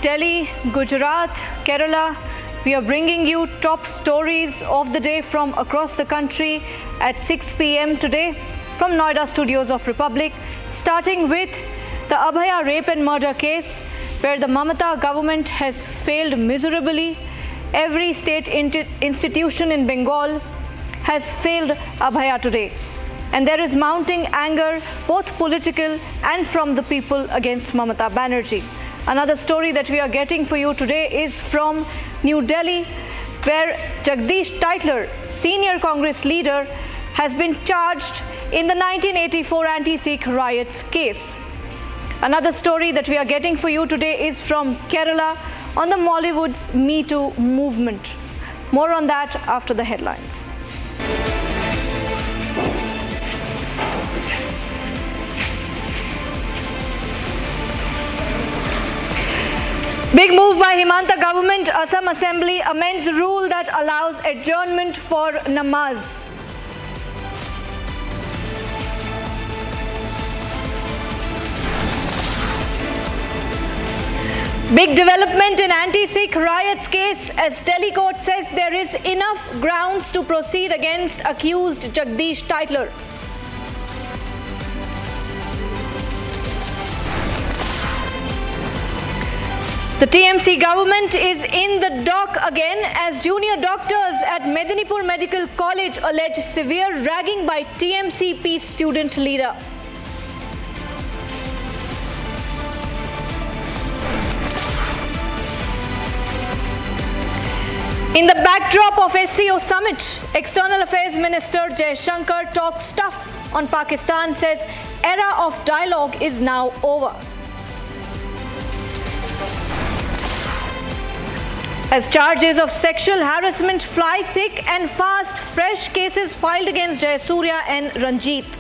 Delhi, Gujarat, Kerala, we are bringing you top stories of the day from across the country at 6 p.m. today from Noida studios of Republic, starting with the Abhaya rape and murder case, where the Mamata government has failed miserably. Every state institution in Bengal has failed Abhaya today. And there is mounting anger, both political and from the people, against Mamata Banerjee. Another story that we are getting for you today is from New Delhi, where Jagdish Tytler, senior Congress leader, has been charged in the 1984 anti-Sikh riots case. Another story that we are getting for you today is from Kerala on the Mollywood's Me Too movement. More on that after the headlines. Big move by Himanta government. Assam Assembly amends rule that allows adjournment for namaz. Big development in anti-Sikh riots case, as Delhi court says there is enough grounds to proceed against accused Jagdish Tytler. The TMC government is in the dock again, as junior doctors at Medinipur Medical College allege severe ragging by TMC peace student leader. In the backdrop of SCO summit, External Affairs Minister Jai Shankar talks tough on Pakistan, says era of dialogue is now over. As charges of sexual harassment fly thick and fast, fresh cases filed against Jayasurya and Ranjit.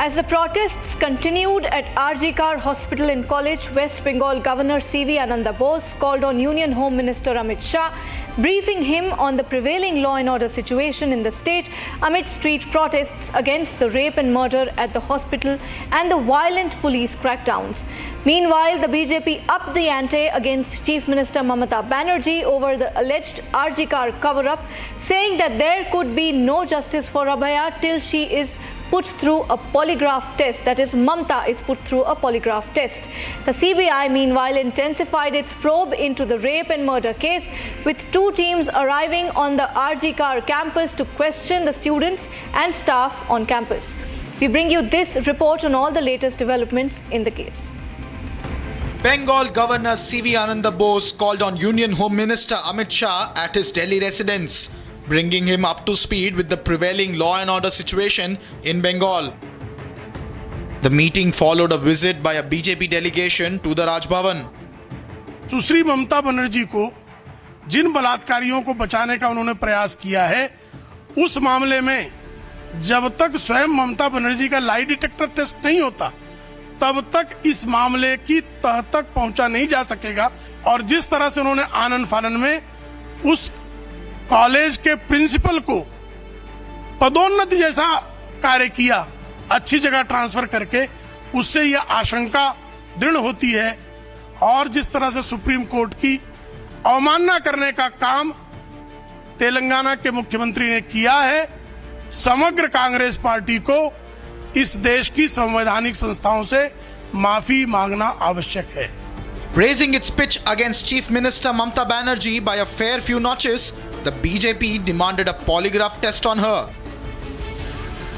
As the protests continued at RG Kar Hospital in College, West Bengal Governor C.V. Ananda Bose called on Union Home Minister Amit Shah, briefing him on the prevailing law and order situation in the state amid street protests against the rape and murder at the hospital and the violent police crackdowns. Meanwhile, the BJP upped the ante against Chief Minister Mamata Banerjee over the alleged RG Kar cover-up, saying that there could be no justice for Abhaya till she is put through a polygraph test. That is, Mamta is put through a polygraph test. The CBI, meanwhile, intensified its probe into the rape and murder case, with two teams arriving on the RG Kar campus to question the students and staff on campus. We bring you this report on all the latest developments in the case. Bengal Governor C.V. Ananda Bose called on Union Home Minister Amit Shah at his Delhi residence, bringing him up to speed with the prevailing law and order situation in Bengal. The meeting followed a visit by a BJP delegation to the Raj Bhavan. सुश्री ममता बनर्जी को जिन बलात्कारियों को बचाने का उन्होंने प्रयास किया है, उस मामले में जब तक स्वयं ममता बनर्जी का लाई डिटेक्टर टेस्ट नहीं होता, तब तक इस मामले की तह तक पहुंचा नहीं जा सकेगा। और जिस तरह से उन्होंने आनन फानन में उस कॉलेज के प्रिंसिपल को पदोन्नति जैसा कार्य किया, अच्छी जगह ट्रांसफर करके, उससे यह आशंका दृढ़ होती है। और जिस तरह से सुप्रीम कोर्ट की अवमानना करने का काम तेलंगाना के मुख्यमंत्री ने किया है, समग्र कांग्रेस पार्टी को इस देश की संवैधानिक संस्थाओं से माफी मांगना आवश्यक है। Raising its pitch against Chief Minister Mamata Banerjee by a fair few notches, the BJP demanded a polygraph test on her.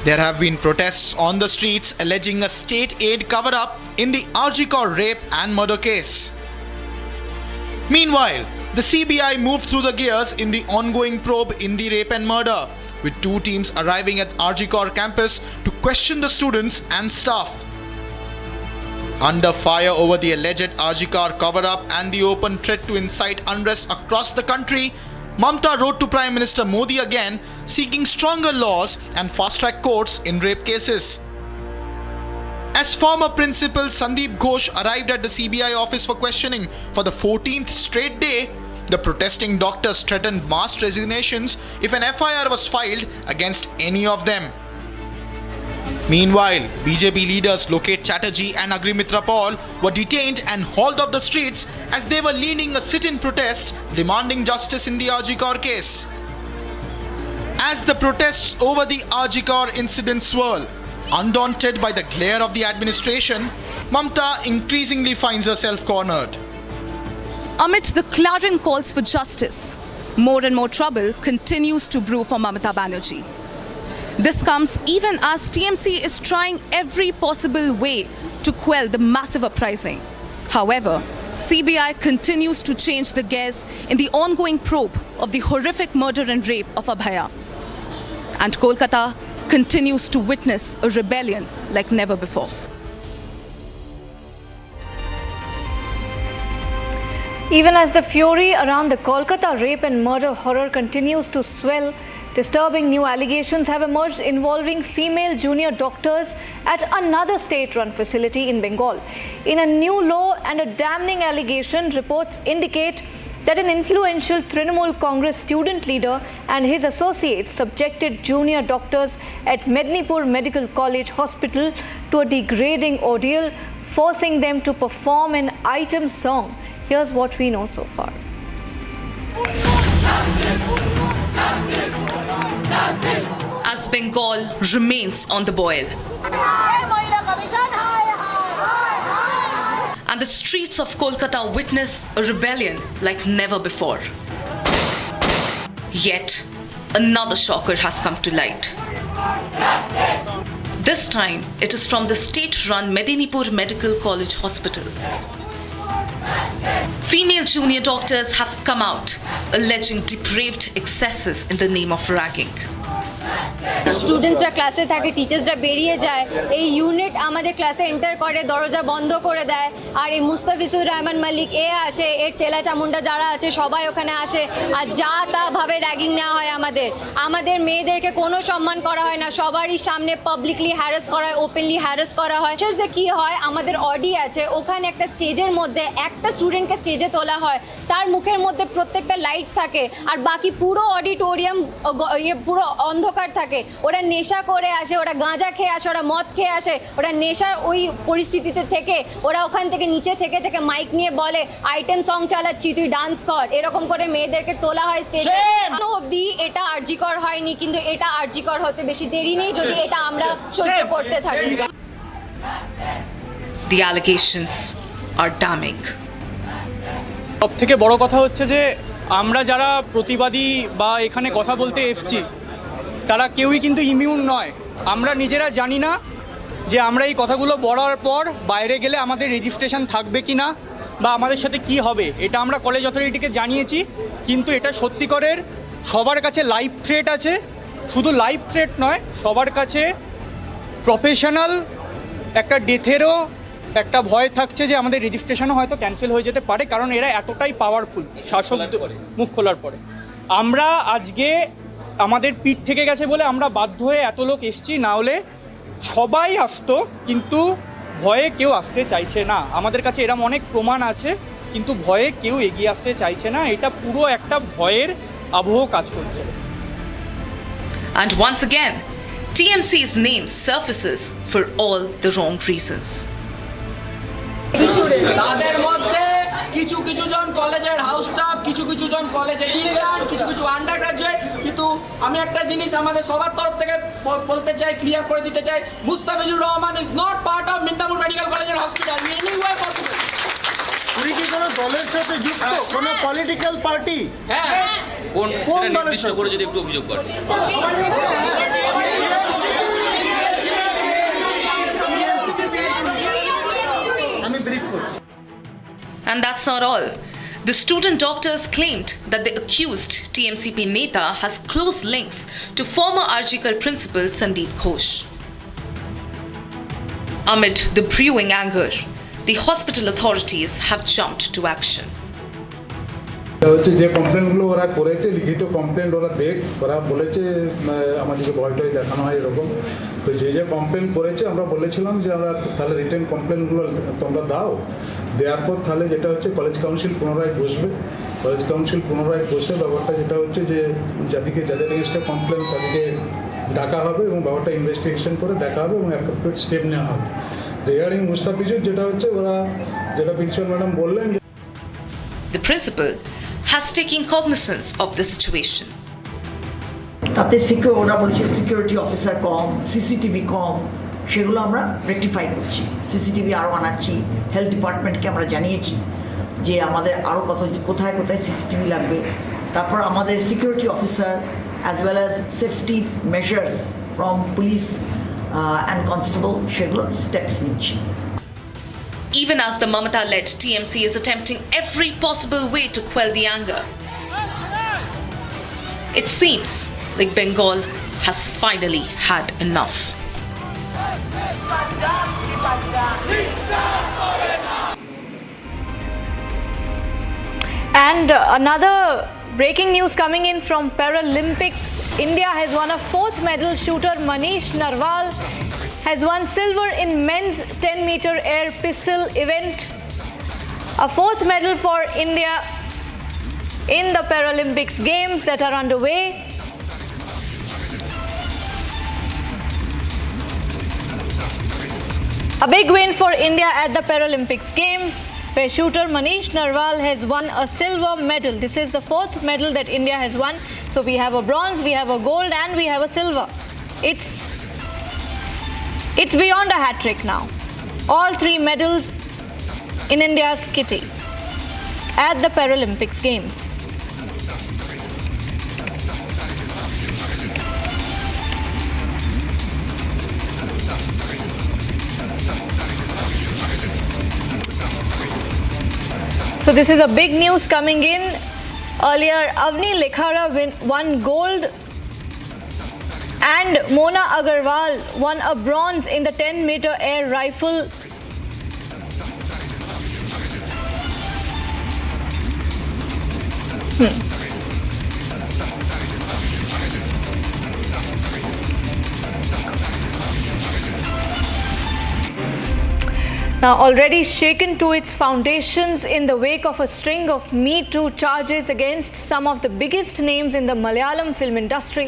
There have been protests on the streets alleging a state aid cover-up in the RG Kar rape and murder case. Meanwhile, the CBI moved through the gears in the ongoing probe in the rape and murder, with two teams arriving at RG Kar campus to question the students and staff. Under fire over the alleged RG Kar cover-up and the open threat to incite unrest across the country, Mamata wrote to Prime Minister Modi again, seeking stronger laws and fast-track courts in rape cases. As former principal Sandeep Ghosh arrived at the CBI office for questioning for the 14th straight day, the protesting doctors threatened mass resignations if an FIR was filed against any of them. Meanwhile, BJP leaders Lokesh Chatterjee and Agrimitra Paul were detained and hauled off the streets as they were leading a sit-in protest demanding justice in the RG Kaur case. As the protests over the RG Kaur incident swirl, undaunted by the glare of the administration, Mamta increasingly finds herself cornered. Amid the clarion calls for justice, more and more trouble continues to brew for Mamata Banerjee. This comes even as TMC is trying every possible way to quell the massive uprising. However, CBI continues to change the gears in the ongoing probe of the horrific murder and rape of Abhaya. And Kolkata continues to witness a rebellion like never before. Even as the fury around the Kolkata rape and murder horror continues to swell, disturbing new allegations have emerged involving female junior doctors at another state-run facility in Bengal. In a new law and a damning allegation, reports indicate that an influential Trinamool Congress student leader and his associates subjected junior doctors at Medinipur Medical College Hospital to a degrading ordeal, forcing them to perform an item song. Here's what we know so far. As Bengal remains on the boil, and the streets of Kolkata witness a rebellion like never before. Yet, another shocker has come to light. This time, it is from the state-run Medinipur Medical College Hospital. Female junior doctors have come out alleging depraved excesses in the name of ragging. স্টুডেন্টসরা ক্লাসে থাকে, টিচার্সরা বেরিয়ে যায়, এই unit আমাদের ক্লাসে enter করে, দরজা বন্ধ করে দেয়, আর এই মুস্তাফিজুর রহমান মালিক আসে, এর চেলা চামুন্ডা যারা আছে সবাই ওখানে আসে, আর যা তা ভাবে র্যাগিং নেওয়া হয়। আমাদের মেয়েদেরকে কোনো সম্মান করা হয় না, সবারই সামনে পাবলিকলি হ্যারাস করা হয়, ওপেনলি হ্যারাস করা হয়। যে কি হয়, আমাদের অডি আছে, ওখানে একটা স্টেজের মধ্যে একটা স্টুডেন্টকে স্টেজে তোলা হয়, তার মুখের মধ্যে প্রত্যেকটা লাইট থাকে, আর বাকি পুরো অডিটোরিয়াম পুরো অন্ধকার থাকে। ওরা নেশা করে আসে, ওরা গাঁজা খেয়ে আসে, ওরা মদ খেয়ে আসে, ওরা নেশার ওই পরিস্থিতিতে থেকে ওরা ওখান থেকে নিচে থেকে মাইক নিয়ে বলে আইটেম সং চালাচ্ছি, তুই ডান্স কর, এরকম করে মেয়েদেরকে তোলা হয় স্টেজে। অবধি এটা আরজিকর হয়নি, কিন্তু এটা আরজিকর হতে বেশি দেরি নেই যদি এটা আমরা সহ্য করতে থাকি। The allegations are damning. সবথেকে বড় কথা হচ্ছে যে আমরা যারা প্রতিবাদী বা এখানে কথা বলতে এসেছি তারা কেউই কিন্তু ইমিউন নয়। আমরা নিজেরা জানি না যে আমরা এই কথাগুলো বলার পর বাইরে গেলে আমাদের রেজিস্ট্রেশন থাকবে কি না বা আমাদের সাথে কি হবে। এটা আমরা কলেজ অথরিটিকে জানিয়েছি, কিন্তু এটা সত্যিকারের সবার কাছে লাইফ থ্রেট আছে। শুধু লাইফ থ্রেট নয়, সবার কাছে প্রফেশনাল একটা ডেথেরও একটা ভয় থাকছে যে আমাদের রেজিস্ট্রেশনও হয়তো ক্যান্সেল হয়ে যেতে পারে, কারণ এরা এতটাই পাওয়ারফুল শাসক মুখ খোলার পরে। আমরা আজকে আমাদের পিঠ থেকে গেছে বলে আমরা বাধ্য হয়ে এত লোক এসছি, না হলে সবাই আসতো, কিন্তু ভয়ে কেউ আসতে চাইছে না। আমাদের কাছে এরকম অনেক প্রমাণ আছে, কিন্তু ভয়ে কেউ এগিয়ে আসতে চাইছে না। এটা পুরো একটা ভয়ের আবহ কাজ করছে। And once again, TMC's name surfaces for all the wrong reasons. তাদের মধ্যে কিছু জন কলেজের হাউস স্টাফ, কিছু জন কলেজের ইন্টার্ন, কিছু আন্ডার গ্রাজুয়েট। কিন্তু আমি একটা জিনিস আমাদের সবার তরফ থেকে বলতে চাই, ক্লিয়ার করে দিতে চাই, Mustafizur Rahman is not part of Medinipur medical কলেজের hospital in any way possible. উনি কি কোনো দলের সাথে যুক্ত, কোনো পলিটিক্যাল পার্টি? হ্যাঁ, কোন দলের নির্দিষ্ট করে যদি একটু অভিযোগ করেন। And that's not all. The student doctors claimed that the accused TMCP Neta has close links to former RGKar principal Sandeep Ghosh. Amid the brewing anger, the hospital authorities have jumped to action. হচ্ছে যে কমপ্লেনগুলো ওরা করেছে, লিখিত complain ওরা ওরা বলেছে আমাদেরকে ভয় টয় দেখানো হয় এরকম। তো যে যে কমপ্লেন করেছে আমরা বলেছিলাম যে আমরা তাহলে রিটেন কমপ্লেনগুলো তোমরা দাও, দেওয়ার পর তাহলে যেটা হচ্ছে কলেজ কাউন্সিল পুনরায় বসবে। কলেজ কাউন্সিল পুনরায় বসে ব্যাপারটা যেটা হচ্ছে যে যাদের এগেনস্টে কমপ্লেন তাদেরকে ডাকা হবে এবং ব্যাপারটা ইনভেস্টিগেশন করে দেখা হবে এবং অ্যাপ্রোপ্রিয়েট স্টেপ নেওয়া হবে। রিগার্ডিং মুস্তাফিজুর যেটা হচ্ছে ওরা যেটা প্রিন্সিপাল ম্যাডাম বললেন। The principal has taken cognizance of the situation. তাতে ওরা বলছে সিকিউরিটি অফিসার কম, সিসিটিভি কম, সেগুলো আমরা রেকটিফাই করছি। সিসিটিভি আরও আনাচ্ছি, হেলথ ডিপার্টমেন্টকে আমরা জানিয়েছি যে আমাদের আরও কোথায় কোথায় সিসিটিভি লাগবে। তারপর আমাদের security officer as well as safety measures from police and constable সেগুলো স্টেপস নিচ্ছি। Even as the Mamata-led TMC is attempting every possible way to quell the anger, it seems like Bengal has finally had enough. And another breaking news coming in from Paralympics. India has won a 4th medal. Shooter Manish Narwal has won silver in men's 10-meter air pistol event. A 4th medal for India in the Paralympics games that are underway. A big win for India at the Paralympics games, where shooter Manish Narwal has won a silver medal. This is the 4th medal that India has won. So we have a bronze, we have a gold, and we have a silver. It's beyond a hat trick now. All 3 medals in India's kitty at the Paralympics Games. So this is a big news coming in. Earlier, Avni Lekhara won gold and Mona Agarwal won a bronze in the 10-meter air rifle. Now, already shaken to its foundations in the wake of a string of Me Too charges against some of the biggest names in the Malayalam film industry,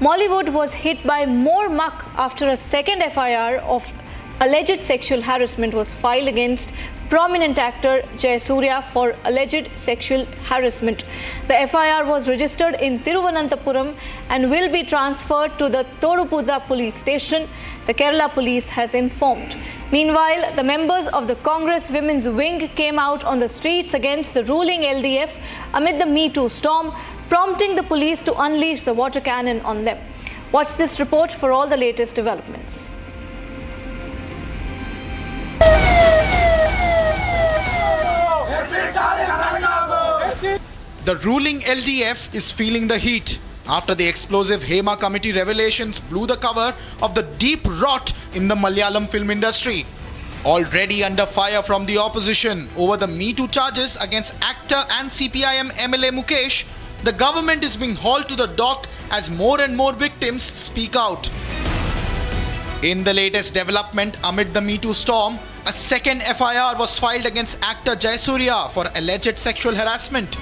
Mollywood was hit by more muck after a second FIR of alleged sexual harassment was filed against prominent actor Jayasuriya for alleged sexual harassment. The FIR was registered in Thiruvananthapuram and will be transferred to the Thodupuza police station, the Kerala police has informed. Meanwhile, the members of the Congress Women's Wing came out on the streets against the ruling LDF amid the Me Too storm, prompting the police to unleash the water cannon on them. Watch this report for all the latest developments. The ruling LDF is feeling the heat after the explosive Hema Committee revelations blew the cover of the deep rot in the Malayalam film industry. Already under fire from the opposition over the Me Too charges against actor and CPIM MLA Mukesh, the government is being hauled to the dock as more and more victims speak out. In the latest development amid the Me Too storm, a second FIR was filed against actor Jayasuriya for alleged sexual harassment.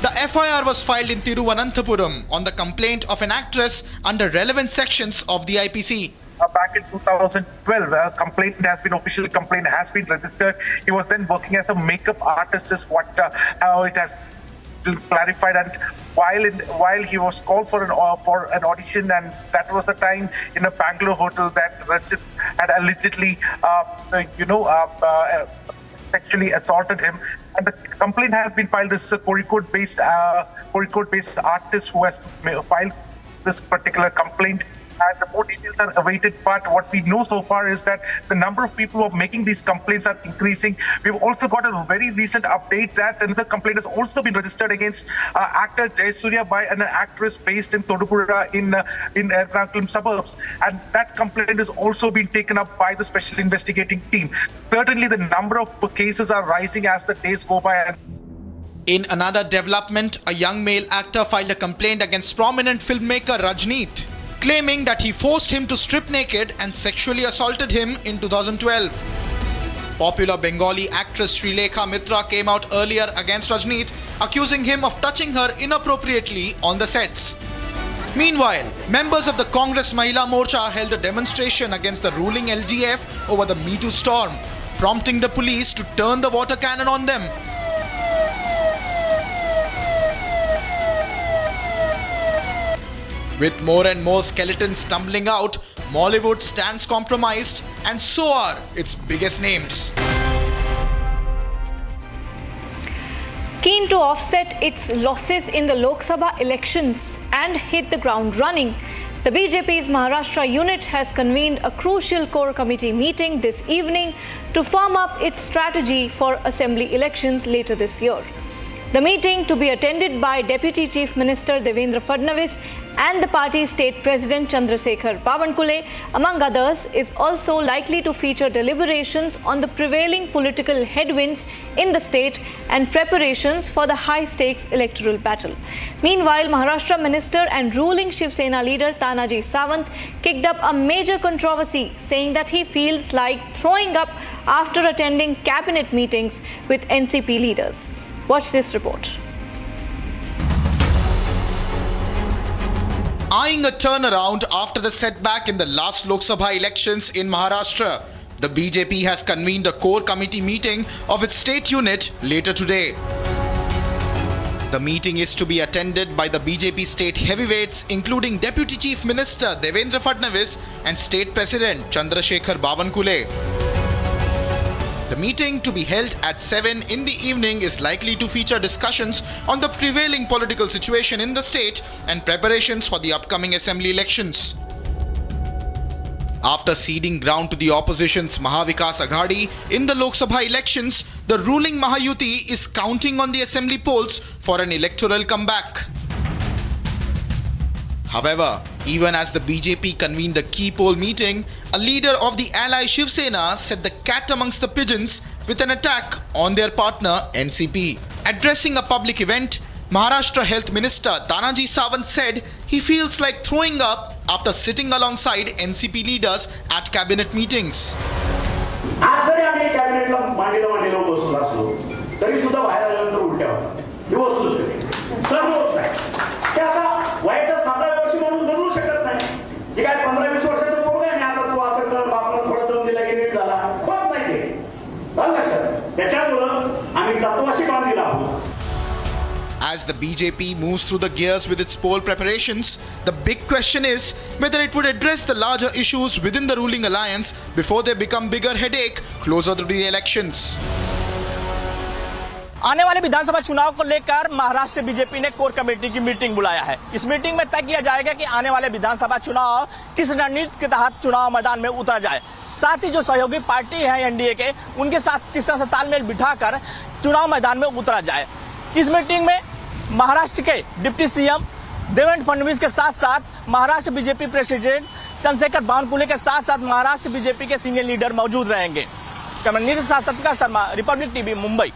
The FIR was filed in Thiruvananthapuram on the complaint of an actress under relevant sections of the IPC. Back in 2012, a complaint has been officially complaint has been registered. He was then working as a makeup artist, is what how it has been clarified. And while he was called for an audition, and that was the time in a Bangalore hotel that Ranjit had allegedly, sexually assaulted him. And the complaint has been filed. This is a Kozhikode-based artist who has filed this particular complaint. And the more details are awaited, but what we know so far is that the number of people who are making these complaints are increasing. We've also got a very recent update that another complaint has also been registered against actor Jayasuriya by an actress based in Thodupuzha in Ernakulam suburbs, and that complaint has also been taken up by the special investigating team. Certainly, the number of cases are rising as the days go by. In another development, a young male actor filed a complaint against prominent filmmaker Rajneet, claiming that he forced him to strip naked and sexually assaulted him in 2012. Popular Bengali actress Srilekha Mitra came out earlier against Rajneet, accusing him of touching her inappropriately on the sets. Meanwhile, members of the Congress Mahila Morcha held a demonstration against the ruling LDF over the Me Too storm, prompting the police to turn the water cannon on them. With more and more skeletons tumbling out, Mollywood stands compromised, and so are its biggest names. Keen to offset its losses in the Lok Sabha elections and hit the ground running, the BJP's Maharashtra unit has convened a crucial core committee meeting this evening to firm up its strategy for assembly elections later this year. The meeting, to be attended by Deputy Chief Minister Devendra Fadnavis and the party's state president Chandrasekhar Bawankule, among others, is also likely to feature deliberations on the prevailing political headwinds in the state and preparations for the high-stakes electoral battle. Meanwhile, Maharashtra minister and ruling Shiv Sena leader Tanaji Sawant kicked up a major controversy, saying that he feels like throwing up after attending cabinet meetings with NCP leaders. Watch this report. Eyeing a turnaround after the setback in the last Lok Sabha elections in Maharashtra, the BJP has convened a core committee meeting of its state unit later today. The meeting is to be attended by the BJP state heavyweights, including Deputy Chief Minister Devendra Fadnavis and State President Chandrasekhar Bawankule. The meeting, to be held at 7 in the evening, is likely to feature discussions on the prevailing political situation in the state and preparations for the upcoming assembly elections. After ceding ground to the opposition's Mahavikas Aghadi in the Lok Sabha elections, the ruling Mahayuti is counting on the assembly polls for an electoral comeback. However, even as the BJP convened the key poll meeting, a leader of the ally Shiv Sena set the cat amongst the pigeons with an attack on their partner NCP. Addressing a public event, Maharashtra Health Minister Tanaji Sawant said he feels like throwing up after sitting alongside NCP leaders at cabinet meetings. As the BJP moves through the gears with its poll preparations, the big question is whether it would address the larger issues within the ruling alliance before they become bigger headache closer to the elections. आने वाले विधानसभा चुनाव को लेकर Maharashtra BJP ने core committee की meeting बुलाया है। इस मीटिंग में तय किया जाएगा कि आने वाले विधानसभा चुनाव किस रणनीति के तहत चुनाव मैदान में उतरा जाए। साथ ही जो सहयोगी पार्टी है एनडीए के, उनके साथ किस तरह से तालमेल बिठाकर चुनाव मैदान में उतरा जाए। इस मीटिंग में महाराष्ट्र के डिप्टी सीएम देवेंद्र फडणवीस के साथ साथ महाराष्ट्र बीजेपी प्रेसिडेंट चंद्रशेखर बावनकुले के साथ साथ महाराष्ट्र बीजेपी के सीनियर लीडर मौजूद रहेंगे। कैमरामैन के साथ Satyakant Sharma, Republic TV, Mumbai.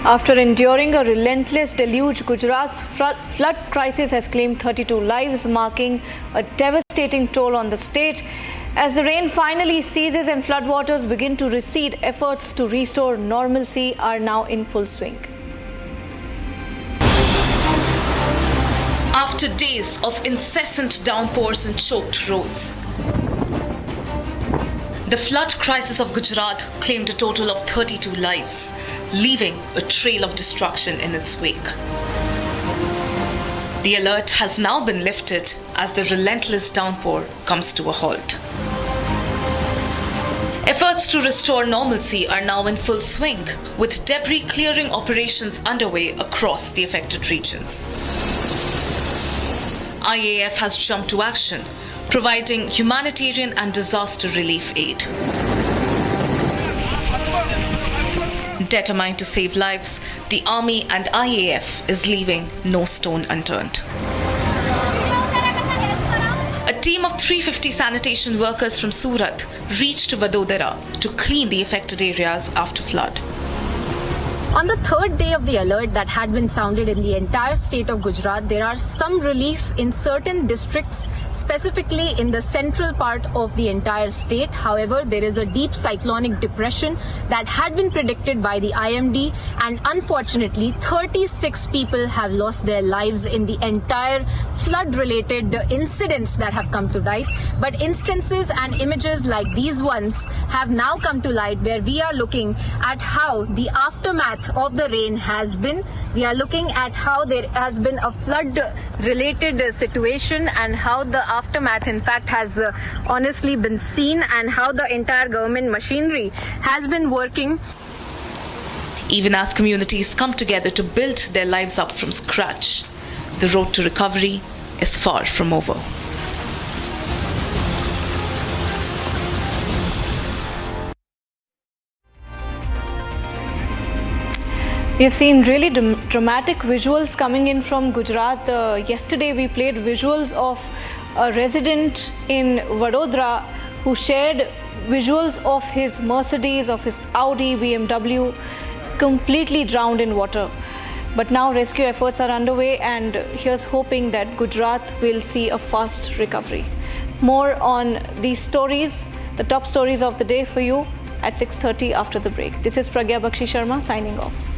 After enduring a relentless deluge, Gujarat's flood crisis has claimed 32 lives, marking a devastating toll on the state. As the rain finally ceases and floodwaters begin to recede, efforts to restore normalcy are now in full swing. After days of incessant downpours and choked roads, the flood crisis of Gujarat claimed a total of 32 lives, leaving a trail of destruction in its wake. The alert has now been lifted as the relentless downpour comes to a halt. Efforts to restore normalcy are now in full swing, with debris clearing operations underway across the affected regions. IAF has jumped to action, providing humanitarian and disaster relief aid. Determined to save lives, the Army and IAF is leaving no stone unturned. A team of 350 sanitation workers from Surat reached Vadodara to clean the affected areas after flood. On the third day of the alert that had been sounded in the entire state of Gujarat, there are some relief in certain districts, specifically in the central part of the entire state. However, there is a deep cyclonic depression that had been predicted by the IMD, and unfortunately 36 people have lost their lives in the entire flood-related incidents that have come to light. But instances and images like these ones have now come to light, where we are looking at how the aftermath of the rain has been. We are looking at how there has been a flood-related situation, and how the aftermath in fact has honestly been seen, and how the entire government machinery has been working. Even as communities come together to build their lives up from scratch, the road to recovery is far from over. We have seen really dramatic visuals coming in from Gujarat. Yesterday we played visuals of a resident in Vadodara who shared visuals of his Mercedes, of his Audi, BMW, completely drowned in water. But now rescue efforts are underway, and here's hoping that Gujarat will see a fast recovery. More on these stories, the top stories of the day for you at 6:30 after the break. This is Pragya Bakshi Sharma signing off.